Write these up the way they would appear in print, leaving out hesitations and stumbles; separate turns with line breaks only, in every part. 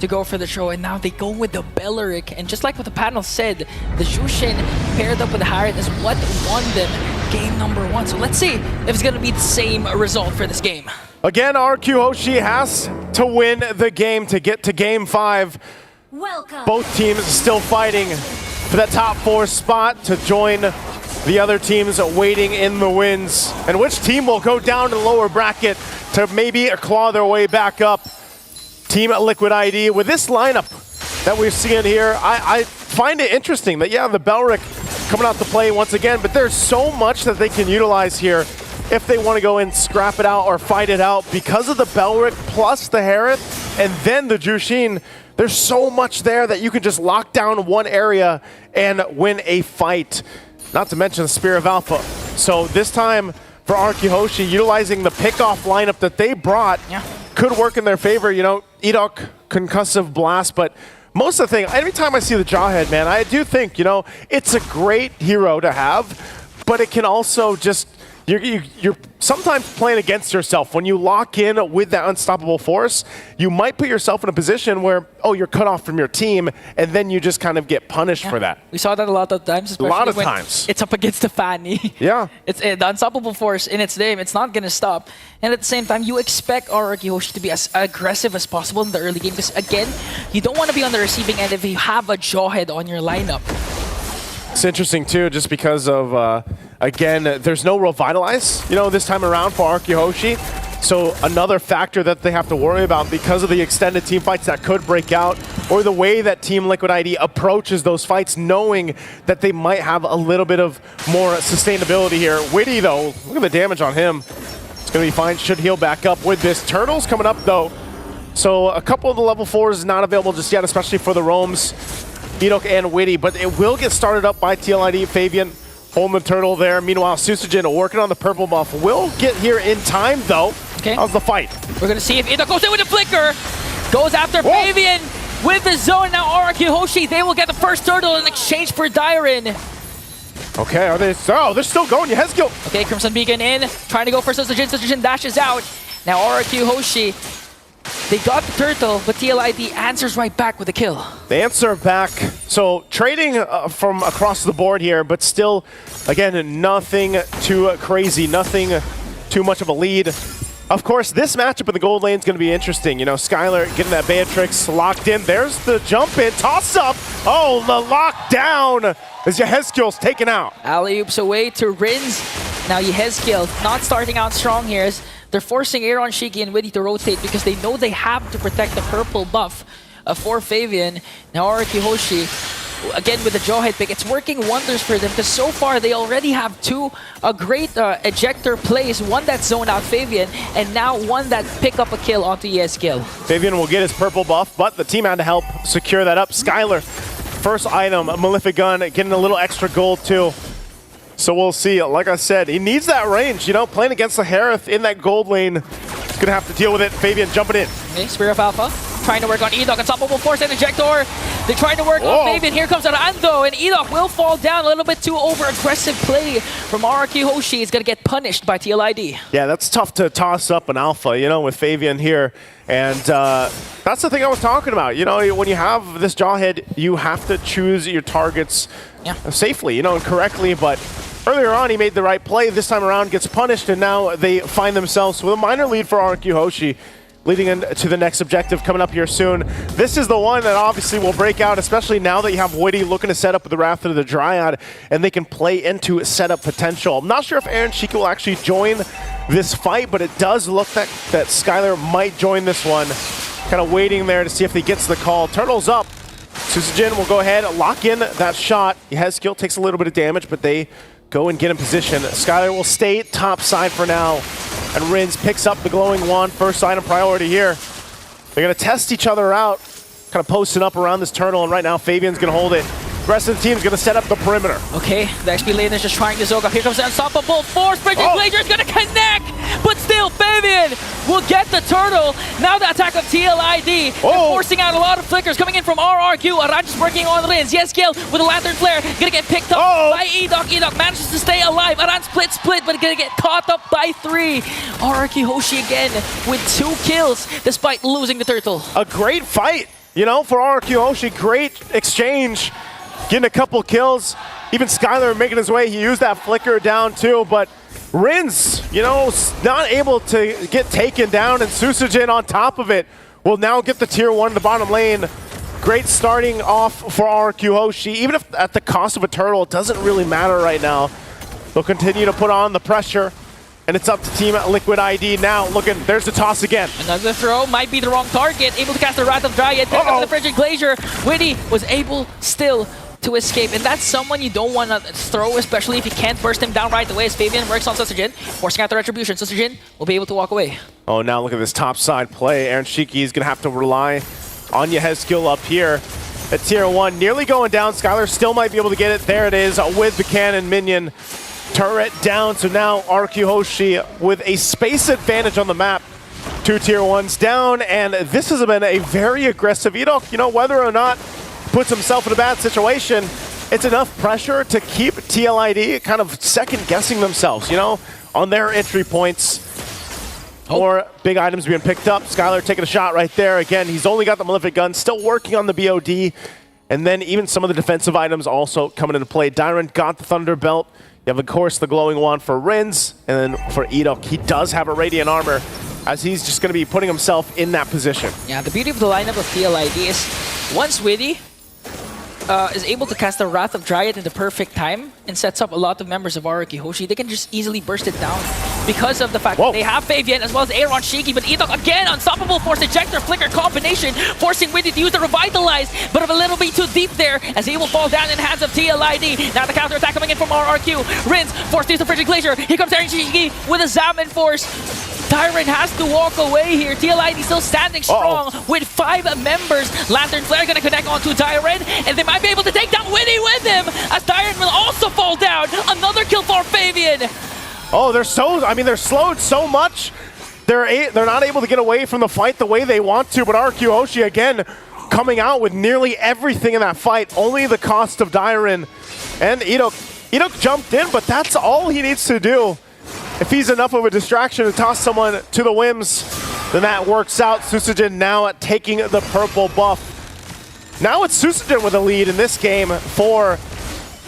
to go for the show, and now they go with the Belleric. And just like what the panel said, the Jushin paired up with the Harriet is what won them game number 1. So let's see if it's going to be the same result for this game.
Again, RRQHOSHI has to win the game to get to game 5.
Welcome.
Both teams still fighting for that top 4 spot to join the other teams waiting in the wins. And which team will go down to the lower bracket to maybe claw their way back up? Team Liquid ID. With this lineup that we're seeing here, I find it interesting that, yeah, the Belleric coming out to play once again, but there's so much that they can utilize here if they want to go and scrap it out or fight it out. Because of the Belleric plus the Harriet and then the Jushin, there's so much there that you can just lock down one area and win a fight. Not to mention the Spear of Alpha. So this time for RRQHOSHI, utilizing the pickoff lineup that they brought could work in their favor. You know, Edok, Concussive Blast, but most of the thing, every time I see the Jawhead, man, I do think, you know, it's a great hero to have, but it can also just, you're sometimes playing against yourself. When you lock in with that unstoppable force, you might put yourself in a position where, oh, you're cut off from your team, and then you just kind of get punished for that.
We saw that a lot of times, especially
a lot of
when
times.
It's up against the Fanny.
Yeah.
It's the unstoppable force in its name. It's not going to stop. And at the same time, you expect RRQHOSHI to be as aggressive as possible in the early game, because again, you don't want to be on the receiving end if you have a Jawhead on your lineup.
It's interesting too, just because of, again, there's no Revitalize, you know, this time around for RRQHOSHI. So another factor that they have to worry about because of the extended team fights that could break out, or the way that Team Liquid ID approaches those fights, knowing that they might have a little bit of more sustainability here. Witty though, look at the damage on him. It's gonna be fine, should heal back up with this. Turtle's coming up though. So a couple of the level 4s is not available just yet, especially for the roams. Edok and Witty, but it will get started up by TLID. Fabian holding the turtle there. Meanwhile, Susagen working on the purple buff. Will get here in time, though.
Okay.
How's the fight?
We're going to see if Edok goes in with the flicker. Goes after Fabian with the zone. Now RRQHOSHI, they will get the first turtle in exchange for Dyren.
Okay, are they? Oh, they're still going. Yehezkiel.
Okay, Crimson Beacon in. Trying to go for Susagen. Susagen dashes out. Now RRQHOSHI, they got the turtle, but TLID answers right back with a kill.
They answer back. So trading from across the board here, but still, again, nothing too crazy, nothing too much of a lead. Of course, this matchup in the gold lane is going to be interesting. You know, Skylar getting that Beatrix locked in. There's the jump in, toss up. Oh, the lockdown as Yehezkiel's taken out.
Alley-oops away to Rins. Now Yehezkiel not starting out strong here. They're forcing Aaron, Shiki, and Witty to rotate because they know they have to protect the purple buff for Fabian. Now RRQHOSHI, again with the Jawhead pick, it's working wonders for them because so far they already have two great ejector plays. One that zoned out Fabian, and now one that pick up a kill onto Yehezkiel.
Fabian will get his purple buff, but the team had to help secure that up. Skylar, first item, a Malefic Gun, getting a little extra gold too. So we'll see. Like I said, he needs that range. You know, playing against the Harith in that gold lane, he's gonna have to deal with it. Fabian jumping in.
Okay, Spear of Alpha, trying to work on Edok. Unstoppable Force and Ejector. They're trying to work on Fabian. Here comes Arando, and Edok will fall down. A little bit too over-aggressive play from RRQHOSHI. He's gonna get punished by TLID.
Yeah, that's tough to toss up an alpha, you know, with Fabian here. And that's the thing I was talking about. You know, when you have this Jawhead, you have to choose your targets safely, you know, and correctly. But earlier on, he made the right play. This time around, gets punished, and now they find themselves with a minor lead for RRQHOSHI, leading into the next objective coming up here soon. This is the one that obviously will break out, especially now that you have Witty looking to set up the Wrath of the Dryad, and they can play into setup potential. I'm not sure if Aaron Shiki will actually join this fight, but it does look that Skylar might join this one. Kind of waiting there to see if he gets the call. Turtle's up. Susagen will go ahead, lock in that shot. Yehezkiel takes a little bit of damage, but they go and get in position. Skylar will stay top side for now. And Rins picks up the glowing wand, first item priority here. They're gonna test each other out, kind of posting up around this turtle, and right now Fabian's gonna hold it. The rest of the team's gonna set up the perimeter.
Okay, the XP lane is just trying to Zoga. Here comes the Unstoppable Force. Bridging Blazer's gonna connect, but still Fabian will get the turtle. Now the attack of TLID. They're forcing out a lot of flickers coming in from RRQ. Araj is working on Rins. Yehezkiel with a Lantern Flare, gonna get picked up by Edok. Edok manages to stay alive. Aran split, but gonna get caught up by 3. RRQHOSHI again with 2 kills despite losing the turtle.
A great fight you know, for RRQHOSHI, great exchange, getting a couple kills. Even Skylar making his way, he used that flicker down too, but Rins, you know, not able to get taken down, and Susujin on top of it will now get the tier 1 in the bottom lane. Great starting off for RRQHOSHI. Even if at the cost of a turtle, it doesn't really matter right now. They'll continue to put on the pressure, and it's up to Team Liquid ID now. Looking, there's the toss again.
Another throw, might be the wrong target. Able to cast the Wrath of Dryad, pick up the Frigid Glacier. Witty was able still to escape, and that's someone you don't want to throw, especially if you can't burst him down right away, as Fabian works on Susujin, forcing out the retribution. Susujin will be able to walk away.
Oh, now look at this top side play. RRQHOSHI is going to have to rely on Yehezkiel up here at tier 1. Nearly going down. Skylar still might be able to get it. There it is with the cannon minion. Turret down, so now RRQHOSHI with a space advantage on the map. 2 tier 1s down, and this has been a very aggressive Edok. You know, whether or not puts himself in a bad situation, it's enough pressure to keep TLID kind of second guessing themselves, you know, on their entry points. More big items being picked up. Skylar taking a shot right there. Again, he's only got the Malefic Gun, still working on the BOD. And then even some of the defensive items also coming into play. Dyron got the Thunder Belt. You have, of course, the glowing wand for Rins. And then for Edok, he does have a Radiant Armor, as he's just going to be putting himself in that position.
Yeah, the beauty of the lineup of TLID is once Witty is able to cast the Wrath of Dryad in the perfect time and sets up a lot of members of RRQHOSHI, they can just easily burst it down because of the fact that they have Fabian as well as Aaron Shiki, but Edok again, unstoppable force ejector flicker combination, forcing Witty to use the Revitalize, but a little bit too deep there as he will fall down in hands of TLID. Now the counter attack coming in from RRQ. Rins forced to use the Frigid Glacier. Here comes Aaron Shiki with a Zaman force. Tyron has to walk away here. TLID still standing strong with 5 members. Lantern Flare gonna connect onto Tyron, and they might be able to take down Witty with him, as Tyron will also fall down. Another kill for Fabian.
Oh, they're slowed so much. They're not able to get away from the fight the way they want to, but RRQHOSHI again coming out with nearly everything in that fight. Only the cost of Dyron and Edok. Edok jumped in, but that's all he needs to do. If he's enough of a distraction to toss someone to the whims, then that works out. Susujin now taking the purple buff. Now it's Susujin with a lead in this game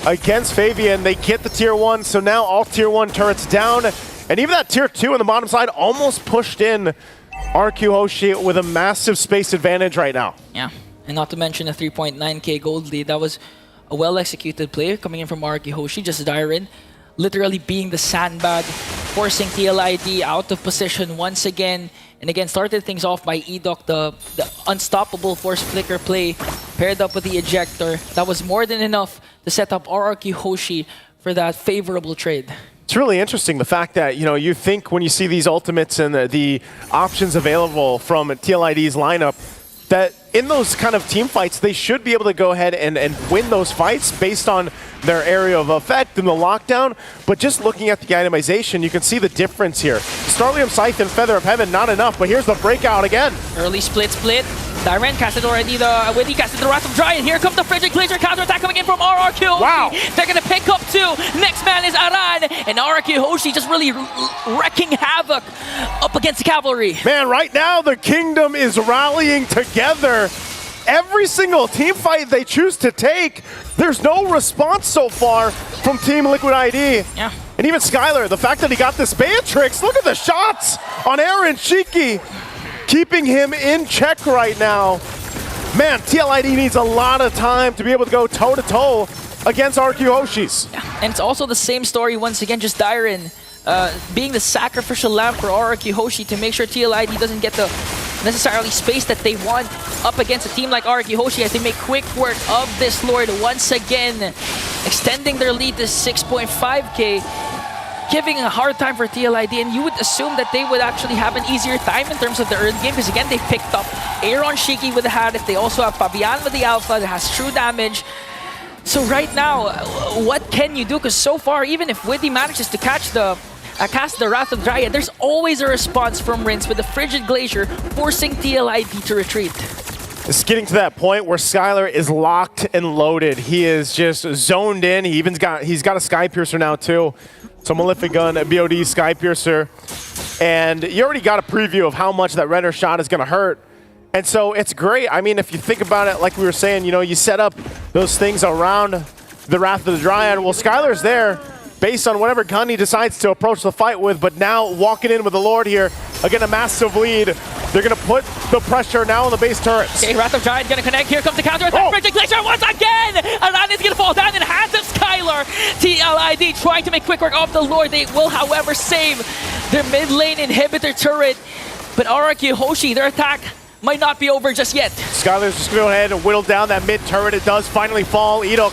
against Fabian. They get the tier 1, so now all tier 1 turrets down. And even that tier 2 on the bottom side almost pushed in RRQHOSHI with a massive space advantage right now.
Yeah, and not to mention a 3.9k gold lead. That was a well-executed play coming in from RRQHOSHI, just Dyron literally being the sandbag, forcing TLID out of position once again. And again, started things off by Edok, the unstoppable force flicker play, paired up with the ejector. That was more than enough to set up RRQHOSHI for that favorable trade.
It's really interesting, the fact that, you know, you think when you see these ultimates and the options available from TLID's lineup, that in those kind of team fights, they should be able to go ahead and win those fights based on their area of effect and the lockdown. But just looking at the itemization, you can see the difference here. Starlium Scythe and Feather of Heaven, not enough, but here's the breakout again.
Early split. Dyron casted already the Witty casted the Wrath of Dryad. Here comes the Frigid Glacier counterattack coming in from RRQHOSHI.
Wow.
They're gonna pick up 2. Next man is Aran, and RRQHOSHI just really wrecking havoc up against the cavalry.
Man, right now the kingdom is rallying together. Every single team fight they choose to take, there's no response so far from Team Liquid ID.
Yeah.
And even Skylar, the fact that he got this Beatrix, look at the shots on Aaron Shiki, keeping him in check right now. Man, TLID needs a lot of time to be able to go toe-to-toe against RRQHOSHI's.
Yeah. And it's also the same story once again, just Dyron being the sacrificial lamb for RRQHOSHI to make sure TLID doesn't get the necessarily space that they want up against a team like RRQHOSHI, as they make quick work of this Lord once again, extending their lead to 6.5k, giving a hard time for TLID, and you would assume that they would actually have an easier time in terms of the early game, because again, they picked up Aaron Shiki with the Hadith, they also have Fabian with the Alpha that has true damage. So right now, what can you do? Because so far, even if Witty manages to catch cast the Wrath of Dryad, there's always a response from Rins with the Frigid Glacier, forcing TLID to retreat.
It's getting to that point where Skylar is locked and loaded. He is just zoned in. He's got a Sky Piercer now too. So Malefic Gun, a BOD Sky Piercer. And you already got a preview of how much that Redder shot is going to hurt. And so it's great. I mean, if you think about it, like we were saying, you know, you set up those things around the Wrath of the Dryad. Well, Skylar's there based on whatever gun he decides to approach the fight with, but now walking in with the Lord here, again, a massive lead. They're going to put the pressure now on the base turrets.
Okay, Wrath of Giant gonna connect. Here comes the counter attack. Bridging Glacier once again! Aladdin's gonna fall down in the hands of Skylar. TLID trying to make quick work of the Lord. They will, however, save their mid lane inhibitor turret. But RRQHOSHI, their attack might not be over just yet.
Skylar's just going to go ahead and whittle down that mid turret. It does finally fall. Edok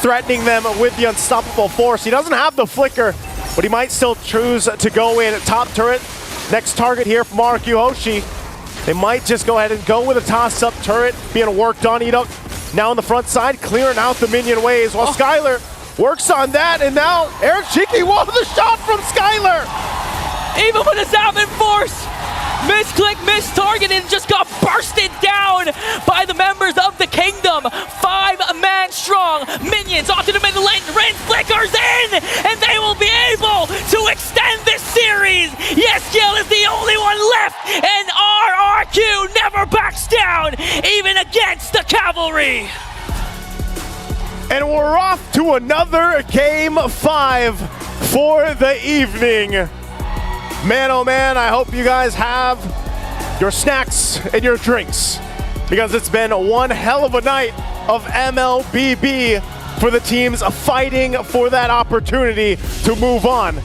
threatening them with the unstoppable force. He doesn't have the flicker, but he might still choose to go in. Top turret, next target here from RRQHOSHI. They might just go ahead and go with a toss-up turret being worked on. Edok now on the front side, clearing out the minion waves, while Skylar works on that, and now RRQHOSHI, whoa, the shot from Skylar!
Even with a Salmon Force, misclick, mistargeted, and just got bursted down by the members of the Kingdom. 5-man strong. Minions onto the middle lane. Rin flickers in, and they will be able to extend this series. Yes, Gil is the only one left, and RRQ never backs down, even against the Cavalry.
And we're off to another Game 5 for the evening. Man, oh man, I hope you guys have your snacks and your drinks, because it's been one hell of a night of MLBB for the teams fighting for that opportunity to move on